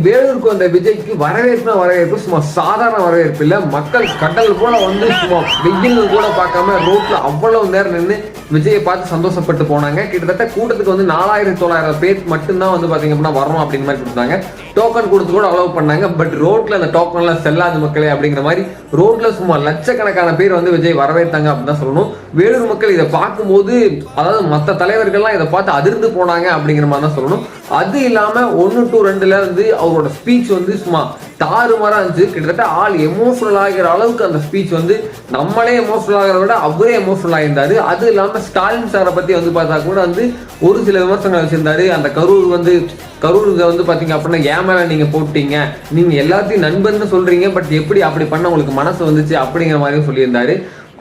வேலூருக்கு வந்த விஜய்க்கு வரவேற்பு சும்மா சாதாரண வரவேற்பு இல்ல. மக்கள் கடல் போல வந்து சும்மா வெயில் கூட பார்க்காம ரோட்ல அவ்வளவு நேரம் நின்று விஜயை பார்த்து சந்தோஷப்பட்டு போனாங்க. கிட்டத்தட்ட கூட்டத்துக்கு வந்து 4900 பேர் மட்டும்தான் வந்து பாத்தீங்க அப்படின்னா வரணும் அப்படிங்கிற மாதிரி கொடுத்தாங்க. டோக்கன் கொடுத்து கூட அலோவ் பண்ணாங்க. பட் ரோட்ல அந்த டோக்கன் எல்லாம் செல்லாத மக்களே அப்படிங்கிற மாதிரி ரோட்ல சும்மா லட்சக்கணக்கான பேர் வந்து விஜய் வரவேற்றாங்க அப்படின்னு தான் சொல்லணும். வேலூர் மக்கள் இதை பார்க்கும்போது, அதாவது மற்ற தலைவர்கள்லாம் இதை பார்த்து அதிர்ந்து போனாங்க அப்படிங்கிற மாதிரி தான் சொல்லணும். அது இல்லாம 1 to 2ல இருந்து அவரோட ஸ்பீச் வந்து சும்மா தாறுமாறா இருந்துச்சு. கிட்டத்தட்ட ஆள் எமோஷனல் ஆகிற அளவுக்கு அந்த ஸ்பீச் வந்து நம்மளே எமோஷனல் ஆகிறத விட அவரே எமோஷனல் ஆகியிருந்தாரு. அது இல்லாம ஸ்டாலின் சாரை பத்தி வந்து பார்த்தா கூட வந்து ஒரு சில விமர்சனங்கள் வச்சிருந்தாரு. அந்த கரூருக்கு வந்து பாத்தீங்க அப்படின்னா ஏமேல நீங்க போட்டீங்க, நீங்க எல்லாத்தையும் நண்பன்னு சொல்றீங்க, பட் எப்படி அப்படி பண்ண உங்களுக்கு மனசு வந்துச்சு அப்படிங்கிற மாதிரியும் சொல்லியிருந்தாரு.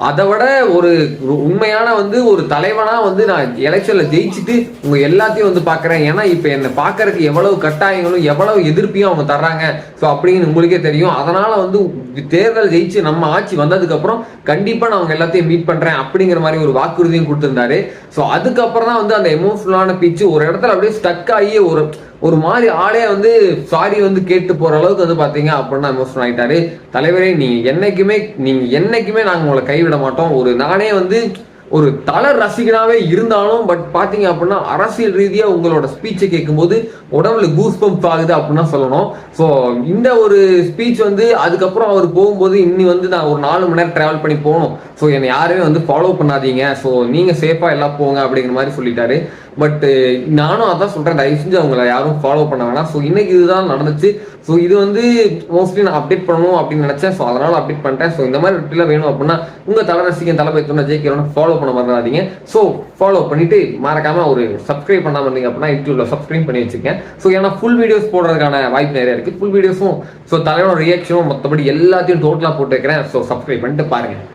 அதை விட ஒரு உண்மையான வந்து ஒரு தலைவனா வந்து நான் எலெக்ஷன்ல ஜெயிச்சுட்டு உங்க எல்லாத்தையும் வந்து பாக்குறேன். ஏன்னா இப்ப என்ன பாக்குறதுக்கு எவ்வளவு கட்டாயங்களும் எவ்வளவு எதிர்ப்பையும் அவங்க தர்றாங்க ஸோ அப்படின்னு உங்களுக்கே தெரியும். அதனால வந்து தேர்தல் ஜெயிச்சு நம்ம ஆட்சி வந்ததுக்கு அப்புறம் கண்டிப்பா நான் அவங்க எல்லாத்தையும் மீட் பண்றேன் அப்படிங்கிற மாதிரி ஒரு வாக்குறுதியும் கொடுத்திருந்தாரு. ஸோ அதுக்கப்புறம் தான் வந்து அந்த எமோஷனலான பீச்சு ஒரு இடத்துல அப்படியே ஸ்டக் ஆகி ஒரு மாதிரி ஆளே வந்து சாரி வந்து கேட்டு போற அளவுக்கு வந்து பாத்தீங்க அப்படின்னா எமோஷனல் ஆயிட்டாரு. தலைவரே நீங்க என்னைக்குமே நாங்க உங்களை கைவிட மாட்டோம். நானே வந்து ஒரு தலர் ரசிகனாவே இருந்தாலும் பட் பாத்தீங்க அப்படின்னா அரசியல் ரீதியா உங்களோட ஸ்பீச்சை கேட்கும்போது உடம்புல கூஸ் பம்ப் ஆகுது அப்படின்னா சொல்லணும். ஸோ இந்த ஒரு ஸ்பீச் வந்து அதுக்கப்புறம் அவர் போகும்போது இன்னி வந்து நான் ஒரு 4 மணி நேரம் டிராவல் பண்ணி போகணும், ஸோ என்னை யாருமே வந்து ஃபாலோ பண்ணாதீங்க, ஸோ நீங்க சேஃபா எல்லாம் போங்க அப்படிங்கிற மாதிரி சொல்லிட்டாரு. பட் நானும் அதான் சொல்றேன், தயவு செஞ்சு அவங்கள யாரும் ஃபாலோ பண்ண வேணாம். ஸோ இன்னைக்கு இதுதான் நடந்துச்சு. ஸோ இது வந்து மோஸ்ட்லி நான் அப்டேட் பண்ணணும் அப்படின்னு நினைச்சேன். ஸோ அதனால அப்டேட் பண்ணிட்டேன். ஸோ இந்த மாதிரி வீட்டில் வேணும் அப்படின்னா உங்க தலைரசிகன் தலைமை ஜெயிக்கிறோம் ஃபாலோ பண்ண மறந்துடாதீங்க. ஸோ ஃபாலோ பண்ணிட்டு மறக்காம ஒரு சப்ஸ்கிரைப் பண்ணாம இருந்தீங்க அப்படின்னா யூடியூப்ல சப்ஸ்கிரைப் பண்ணி வச்சுக்கேன். ஸோ ஏன்னா ஃபுல் வீடியோஸ் போடுறதுக்கான வாய்ப்பு நிறைய இருக்கு. ஃபுல் வீடியோஸும் ஸோ தலைவரோட ரியாக்ஷனும் மற்றபடி எல்லாத்தையும் டோட்டலா போட்டு வைக்கிறேன். ஸோ சப்ஸ்கிரைப் பண்ணிட்டு பாருங்க.